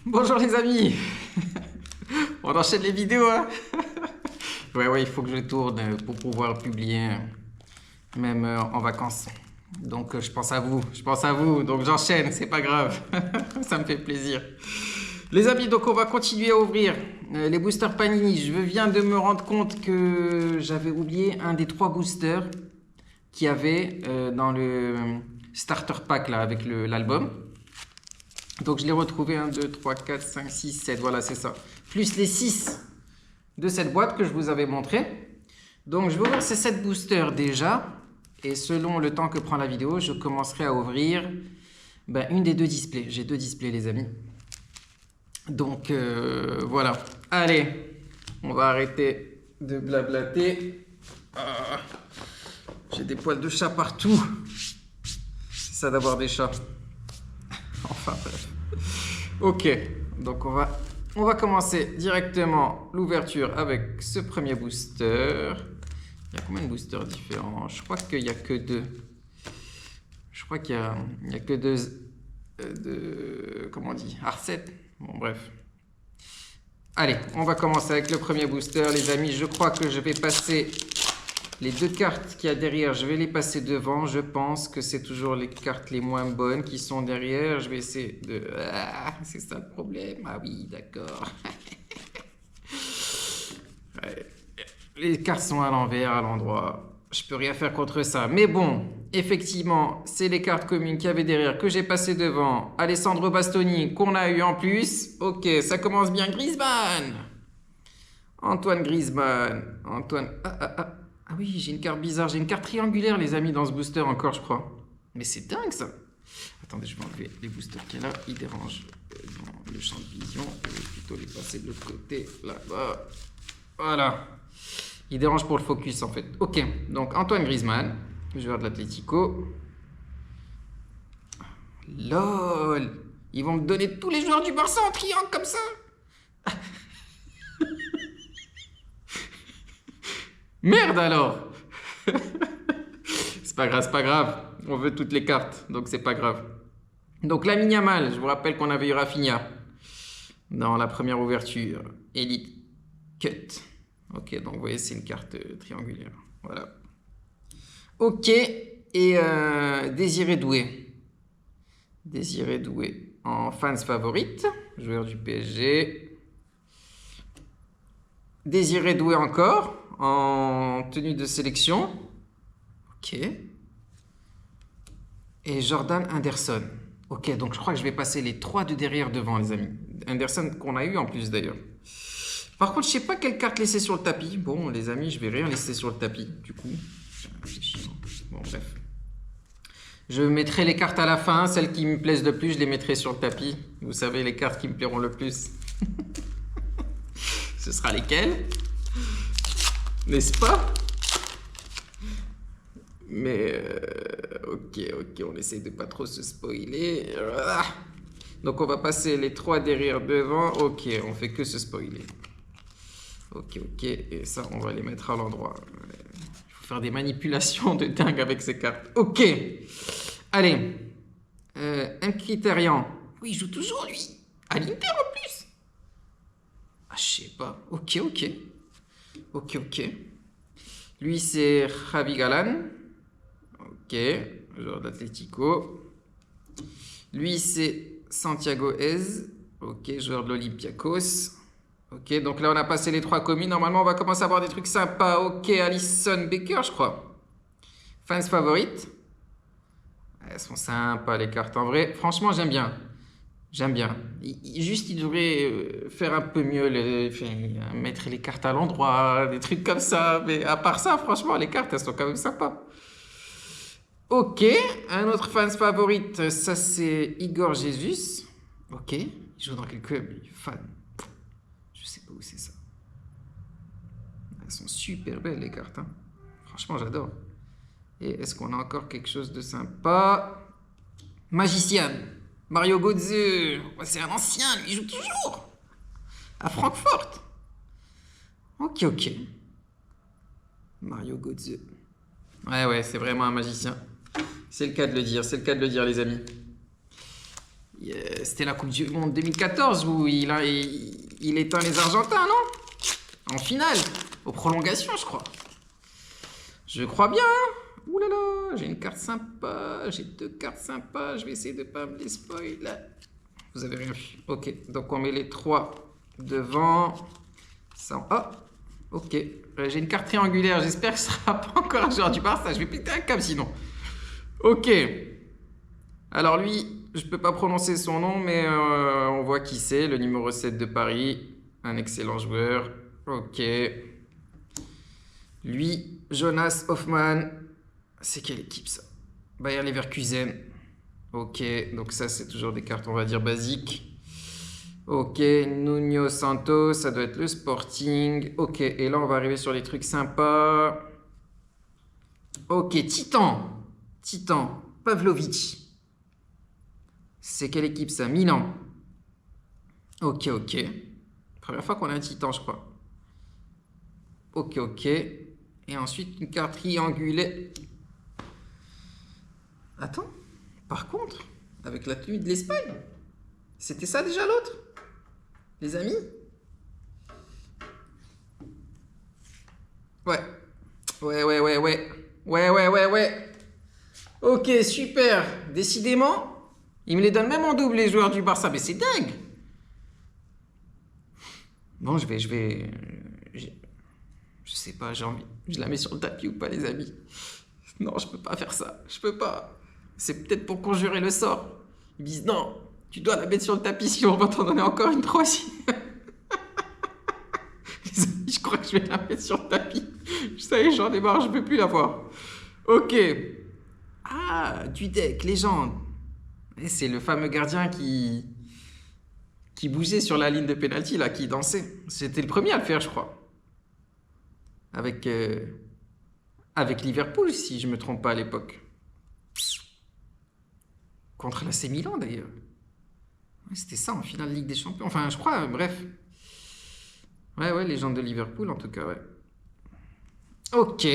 Bonjour les amis. On enchaîne les vidéos, hein. Ouais, il faut que je tourne pour pouvoir publier, même en vacances. Donc je pense à vous, donc j'enchaîne, c'est pas grave. Ça me fait plaisir. Les amis, donc on va continuer à ouvrir les boosters Panini. Je viens de me rendre compte que j'avais oublié un des 3 boosters qu'il y avait dans le starter pack là, avec l'album. Donc je l'ai retrouvé 1, 2, 3, 4, 5, 6, 7, voilà c'est ça. Plus les 6 de cette boîte que je vous avais montré. Donc je vais ouvrir ces 7 boosters déjà. Et selon le temps que prend la vidéo, je commencerai à ouvrir une des 2 displays. J'ai 2 displays les amis. Donc voilà. Allez, on va arrêter de blablater. J'ai des poils de chat partout. C'est ça d'avoir des chats. Enfin bref. Ok, donc on va commencer directement l'ouverture avec ce premier booster. Il y a combien de boosters différents? Je crois qu'il n'y a que 2. Je crois qu'il y a que 2 comment on dit? R7. Bon bref. Allez, on va commencer avec le premier booster les amis. Je crois que je vais passer les 2 cartes qu'il y a derrière, je vais les passer devant. Je pense que c'est toujours les cartes les moins bonnes qui sont derrière. Je vais essayer de... Ah, c'est ça le problème. Ah oui, d'accord. Ouais. Les cartes sont à l'envers, à l'endroit. Je peux rien faire contre ça. Mais bon, effectivement, c'est les cartes communes qu'il y avait derrière que j'ai passées devant. Alessandro Bastoni, qu'on a eu en plus. Ok, ça commence bien. Griezmann. Antoine Griezmann. Antoine... Ah oui, j'ai une carte bizarre. J'ai une carte triangulaire, les amis, dans ce booster encore, je crois. Mais c'est dingue, ça. Attendez, je vais enlever les boosters qu'il y a là. Ils dérangent dans le champ de vision. Je vais plutôt les passer de l'autre côté, là-bas. Voilà. Ils dérangent pour le focus, en fait. Ok, donc Antoine Griezmann, joueur de l'Atlético. LOL. Ils vont me donner tous les joueurs du Barça en triangle, comme ça. Merde alors. C'est pas grave, c'est pas grave. On veut toutes les cartes, donc c'est pas grave. Donc Lamine Yamal, je vous rappelle qu'on avait eu Rafinha dans la première ouverture. Elite Cut. Ok, donc vous voyez, c'est une carte triangulaire. Voilà. Ok, et Désiré Doué. Désiré Doué en fans favorite, joueur du PSG. Désiré Doué encore en tenue de sélection. Ok. Et Jordan Henderson. Ok, donc je crois que je vais passer les 3 de derrière devant, les amis. Henderson qu'on a eu en plus d'ailleurs. Par contre, je sais pas quelle carte laisser sur le tapis. Bon, les amis, je vais rien laisser sur le tapis, du coup. Bon, bref. Je mettrai les cartes à la fin. Celles qui me plaisent le plus, je les mettrai sur le tapis. Vous savez, les cartes qui me plairont le plus. Ce sera lesquelles? N'est-ce pas? Mais ok, on essaie de pas trop se spoiler. Donc on va passer les 3 derrière devant. Ok, on fait que se spoiler. Ok, et ça on va les mettre à l'endroit. Il faut faire des manipulations de dingue avec ces cartes. Ok, allez. Mkhitaryan. Oui, il joue toujours lui. À l'Inter en plus. Ah, je sais pas. Ok. Lui c'est Javi Galan. Ok, joueur d'Atlético. Lui, c'est Santiago Ez. Ok, joueur de l'Olympiakos. Ok, donc là, on a passé les 3 communes. Normalement, on va commencer à avoir des trucs sympas. Ok, Alisson Becker, je crois. Fans favorites. Elles sont sympas, les cartes. En vrai, franchement, j'aime bien. Juste, il devrait faire un peu mieux, mettre les cartes à l'endroit, des trucs comme ça. Mais à part ça, franchement, les cartes, elles sont quand même sympas. Ok, un autre fans favorite, ça c'est Igor Jesus. Ok, il joue dans quel club lui? Fan. Je sais pas où c'est ça. Elles sont super belles les cartes, hein. Franchement, j'adore. Et est-ce qu'on a encore quelque chose de sympa? Magician. Mario Götze. C'est un ancien, lui, il joue toujours. À Francfort. Ok. Mario Götze. Ouais, c'est vraiment un magicien. C'est le cas de le dire, les amis. C'était la Coupe du Monde 2014 où il éteint les Argentins, non? En finale, aux prolongations, je crois. Je crois bien, hein. Ouh là là, j'ai une carte sympa, j'ai 2 cartes sympas, je vais essayer de pas me les spoil. Vous avez rien vu. Ok, donc on met les 3 devant. Ça, oh, ok. J'ai une carte triangulaire, j'espère que ce sera pas encore un joueur du Barça, je vais péter un câble sinon. Ok. Alors lui, je peux pas prononcer son nom, mais on voit qui c'est, le numéro 7 de Paris. Un excellent joueur. Ok. Lui, Jonas Hoffmann. C'est quelle équipe ça? Bayer Leverkusen. Ok, donc ça c'est toujours des cartes on va dire basiques. Ok, Nuno Santos, ça doit être le Sporting. Ok, et là on va arriver sur les trucs sympas. Ok, Titan. Titan, Pavlovic. C'est quelle équipe ça? Milan. Ok, ok. Première fois qu'on a un Titan, je crois. Ok, ok. Et ensuite, une carte triangulaire. Attends. Par contre, avec la tenue de l'Espagne, c'était ça déjà l'autre? Les amis? Ouais. Ouais. Ouais. Ok, super. Décidément, ils me les donnent même en double, les joueurs du Barça. Mais c'est dingue. Bon, je sais pas, j'ai envie. Je la mets sur le tapis ou pas, les amis? Non, je peux pas faire ça. Je peux pas. C'est peut-être pour conjurer le sort. Ils me disent non, tu dois la mettre sur le tapis, sinon on va t'en donner encore une troisième. Les amis, je crois que je vais la mettre sur le tapis. Ça y est, j'en ai marre, je peux plus la voir. Ok. Ah, Dudek, légende. Et c'est le fameux gardien qui bougeait sur la ligne de pénalty, là, qui dansait. C'était le premier à le faire, je crois. Avec Liverpool, si je me trompe pas à l'époque. Contre l'AC Milan, d'ailleurs. Ouais, c'était ça, en finale de Ligue des Champions. Enfin, je crois, bref. Ouais, légende de Liverpool, en tout cas, ouais. Ok.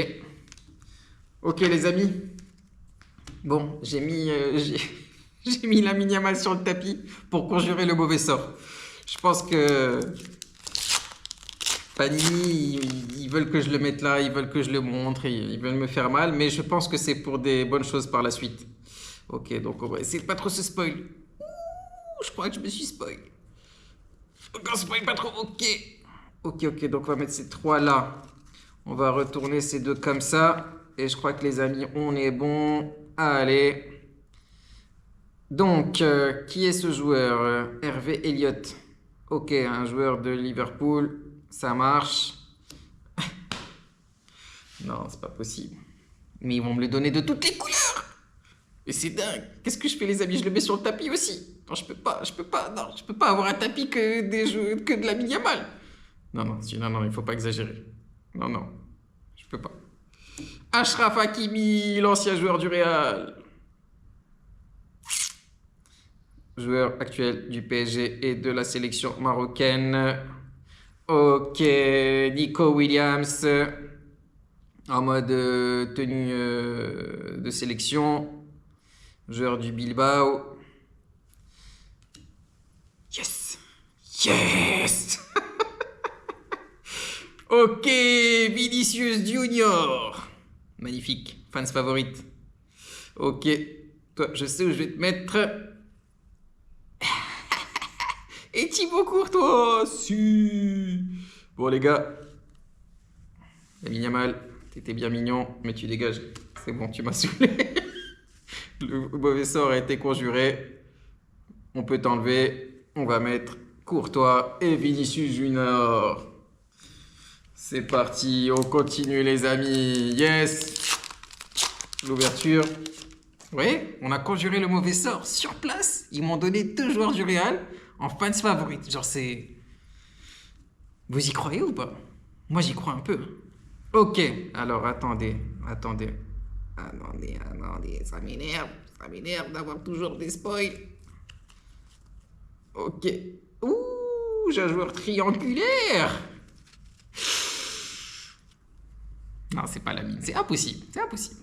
Ok, les amis. Bon, j'ai mis Lamine Yamal sur le tapis pour conjurer le mauvais sort. Je pense que Panini, ils veulent que je le mette là, ils veulent que je le montre, ils veulent me faire mal, mais je pense que c'est pour des bonnes choses par la suite. Ok, donc on va essayer de pas trop se spoil. Ouh, je crois que je me suis spoil. Encore spoil pas trop, ok. Ok, donc on va mettre ces 3 là. On va retourner ces 2 comme ça. Et je crois que les amis, on est bon. Allez. Donc, qui est ce joueur? Hervé Elliott. Ok, un joueur de Liverpool. Ça marche. Non, c'est pas possible. Mais ils vont me le donner de toutes les couleurs. Et c'est dingue. Qu'est-ce que je fais, les amis? Je le mets sur le tapis aussi. Non, je peux pas avoir un tapis que de Lamine Yamal. Non, il faut pas exagérer. Non, je peux pas. Achraf Hakimi, l'ancien joueur du Real. Joueur actuel du PSG et de la sélection marocaine. Ok, Nico Williams. En mode tenue de sélection. Joueur du Bilbao. Yes. Ok, Vinicius Junior. Magnifique, fans favorite. Ok, toi, je sais où je vais te mettre. Et Thibaut Courtois, si. Bon les gars, Lamine Yamal, t'étais bien mignon, mais tu dégages. C'est bon, tu m'as saoulé. Le mauvais sort a été conjuré. On peut t'enlever. On va mettre Courtois et Vinicius Junior. C'est parti, on continue les amis. Yes. L'ouverture. Oui, on a conjuré le mauvais sort sur place. Ils m'ont donné 2 joueurs du Real en fans favorite. Genre c'est... Vous y croyez ou pas? Moi j'y crois un peu. Ok, alors attendez. Ça m'énerve d'avoir toujours des spoils. Ok. Ouh, j'ai un joueur triangulaire. Non, c'est pas la mine. C'est impossible. C'est impossible.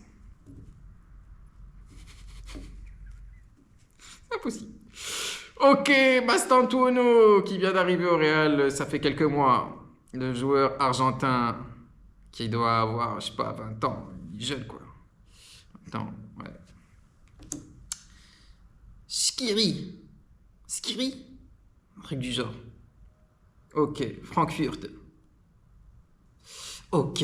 Ok, Mastantuono qui vient d'arriver au Real, ça fait quelques mois. Le joueur argentin qui doit avoir, je sais pas, 20 ans. Il est jeune, quoi. Attends, ouais. Skiri. Skiri? Un truc du genre. Ok, Frankfurt. Ok.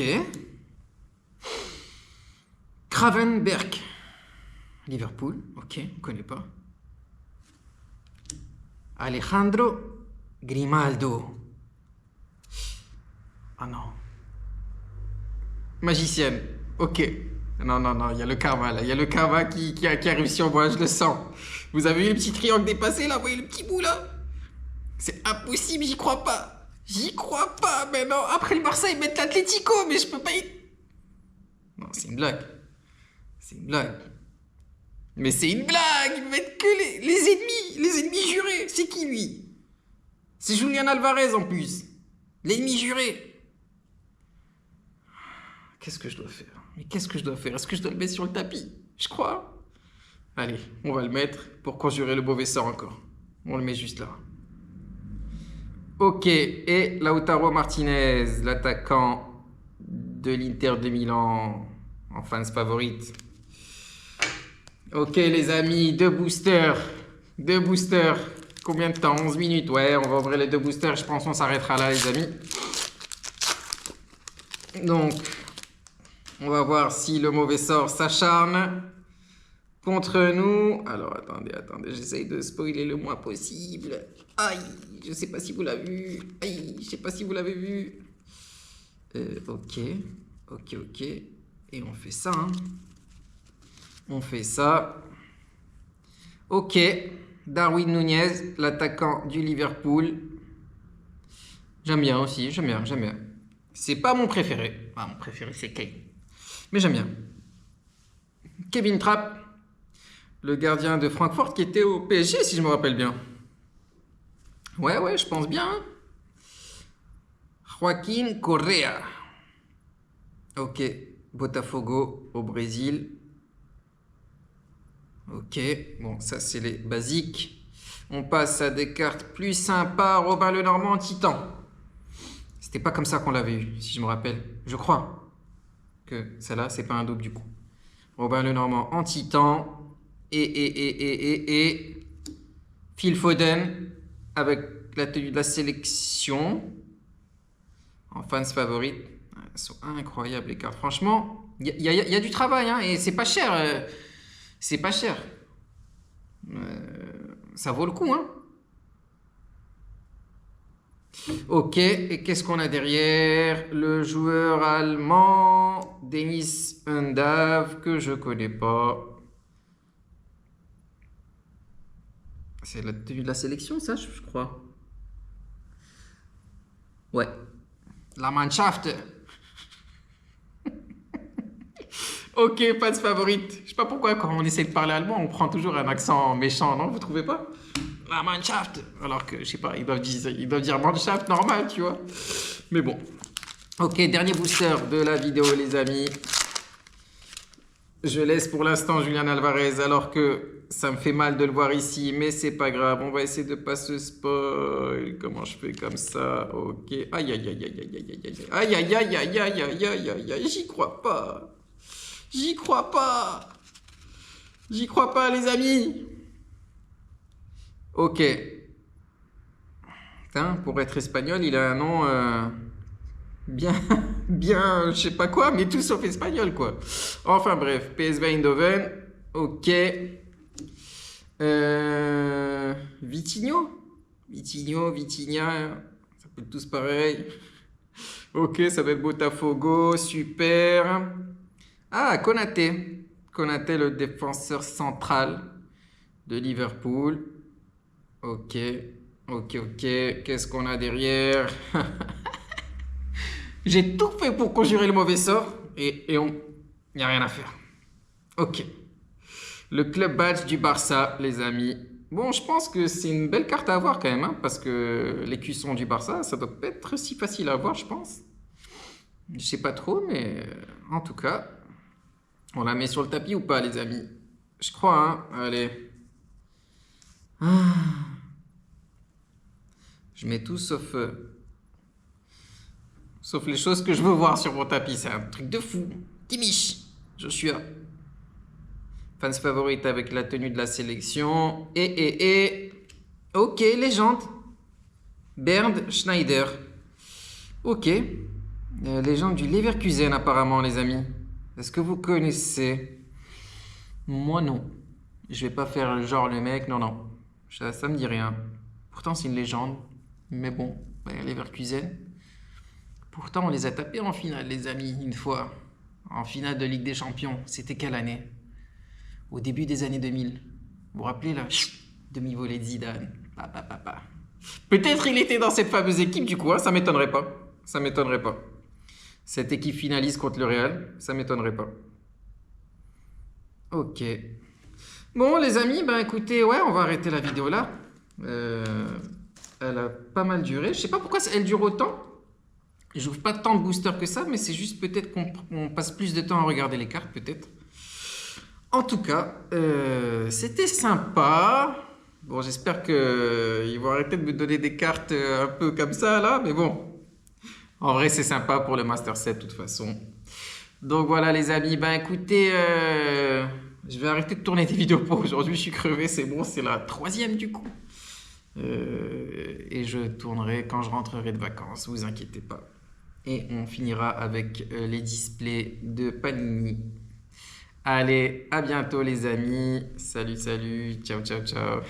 Gravenberch. Liverpool. Ok, on connaît pas. Alejandro Grimaldo. Ah non. Magicienne. Ok. Non, non, non, il y a le karma là. Il y a le karma qui a réussi en moi, je le sens. Vous avez vu le petit triangle dépassé là? Vous voyez le petit bout là? C'est impossible, j'y crois pas. J'y crois pas. Mais non, après le Barça, ils mettent l'Atlético, mais je peux pas y... Non, c'est une blague. C'est une blague. Mais c'est une blague. Ils mettent que les ennemis. Les ennemis jurés. C'est qui lui? C'est Julian Alvarez en plus. L'ennemi juré. Qu'est-ce que je dois faire? Mais qu'est-ce que je dois faire? Est-ce que je dois le mettre sur le tapis? Je crois. Allez, on va le mettre pour conjurer le mauvais sort encore. On le met juste là. Ok, et Lautaro Martinez, l'attaquant de l'Inter de Milan, en fans favorite. Ok les amis, deux boosters. Deux boosters. Combien de temps? 11 minutes. Ouais, on va ouvrir les deux boosters. Je pense qu'on s'arrêtera là les amis. Donc, on va voir si le mauvais sort s'acharne contre nous. Alors, attendez, j'essaye de spoiler le moins possible. Aïe, je sais pas si vous l'avez vu. Aïe, je sais pas si vous l'avez vu. Ok. Et on fait ça, hein. On fait ça. Ok. Darwin Nunez, l'attaquant du Liverpool. J'aime bien aussi, j'aime bien. C'est pas mon préféré. Ah, mon préféré, c'est Kane. Mais j'aime bien. Kevin Trapp, le gardien de Francfort qui était au PSG, si je me rappelle bien. Ouais, je pense bien. Joaquin Correa. Ok. Botafogo au Brésil. Ok. Bon, ça, c'est les basiques. On passe à des cartes plus sympas. Robin Lenormand en Titan. C'était pas comme ça qu'on l'avait eu, si je me rappelle. Je crois que celle-là, c'est pas un double du coup. Robin Lenormand en Titan. Et Phil Foden avec la tenue de la sélection en fans favorite. Elles sont incroyables les cartes. Franchement, il y a du travail hein, et c'est pas cher. C'est pas cher. Ça vaut le coup. Hein. Ok, et qu'est-ce qu'on a derrière? Le joueur allemand, Dennis Undav, que je connais pas. C'est la tenue de la sélection, ça, je crois. Ouais. La Mannschaft. Ok, pas de favorite. Je sais pas pourquoi, quand on essaie de parler allemand, on prend toujours un accent méchant, non? Vous trouvez pas? La Mannschaft. Alors que, je sais pas, ils doivent dire Mannschaft normal, tu vois. Mais bon. Ok, dernier booster de la vidéo, les amis. Je laisse pour l'instant Julian Alvarez, alors que ça me fait mal de le voir ici, mais c'est pas grave. On va essayer de pas se spoil. Comment je fais comme ça? Ok. Aïe, j'y crois pas. J'y crois pas. J'y crois pas, les amis. Ok. Putain, pour être espagnol, il a un nom bien, je sais pas quoi, mais tout sauf espagnol, quoi. Enfin bref, PSV Eindhoven. Ok. Vitinha. Ça peut être tous pareil. Ok, ça va être Botafogo. Super. Ah, Konaté. Konaté, le défenseur central de Liverpool. Ok. Qu'est-ce qu'on a derrière? J'ai tout fait pour conjurer le mauvais sort et il n'y a rien à faire. Ok. Le club badge du Barça, les amis. Bon, je pense que c'est une belle carte à avoir quand même, hein, parce que les cuissons du Barça, ça doit pas être si facile à avoir, je pense. Je sais pas trop, mais en tout cas, on la met sur le tapis ou pas, les amis? Je crois, hein. Allez. Je mets tout sauf les choses que je veux voir sur mon tapis. C'est un truc de fou. Kimmich, Joshua. Fans favorite avec la tenue de la sélection. Ok, légende. Bernd Schneider. Ok. Légende du Leverkusen apparemment, les amis. Est-ce que vous connaissez? Moi, non. Je vais pas faire genre le mec. Non, non. Ça me dit rien. Pourtant, c'est une légende. Mais bon, Leverkusen. Pourtant, on les a tapés en finale, les amis, une fois. En finale de Ligue des Champions. C'était quelle année? Au début des années 2000. Vous vous rappelez, là? Demi-volée de Zidane. Peut-être il était dans cette fameuse équipe, du coup, hein, ça m'étonnerait pas. Ça m'étonnerait pas. Cette équipe finaliste contre le Real, ça m'étonnerait pas. Ok. Bon, les amis, ben écoutez, ouais, on va arrêter la vidéo là. Elle a pas mal duré. Je sais pas pourquoi elle dure autant. J'ouvre pas tant de boosters que ça, mais c'est juste peut-être qu'on passe plus de temps à regarder les cartes, peut-être. En tout cas, c'était sympa. Bon, j'espère qu'ils vont arrêter de me donner des cartes un peu comme ça, là. Mais bon, en vrai, c'est sympa pour le Master Set, de toute façon. Donc voilà, les amis. Ben écoutez, je vais arrêter de tourner des vidéos pour aujourd'hui. Je suis crevé, c'est bon. C'est la 3e, du coup. Et je tournerai quand je rentrerai de vacances, vous inquiétez pas. Et on finira avec les displays de Panini. Allez, à bientôt les amis. Salut, salut. Ciao, ciao, ciao.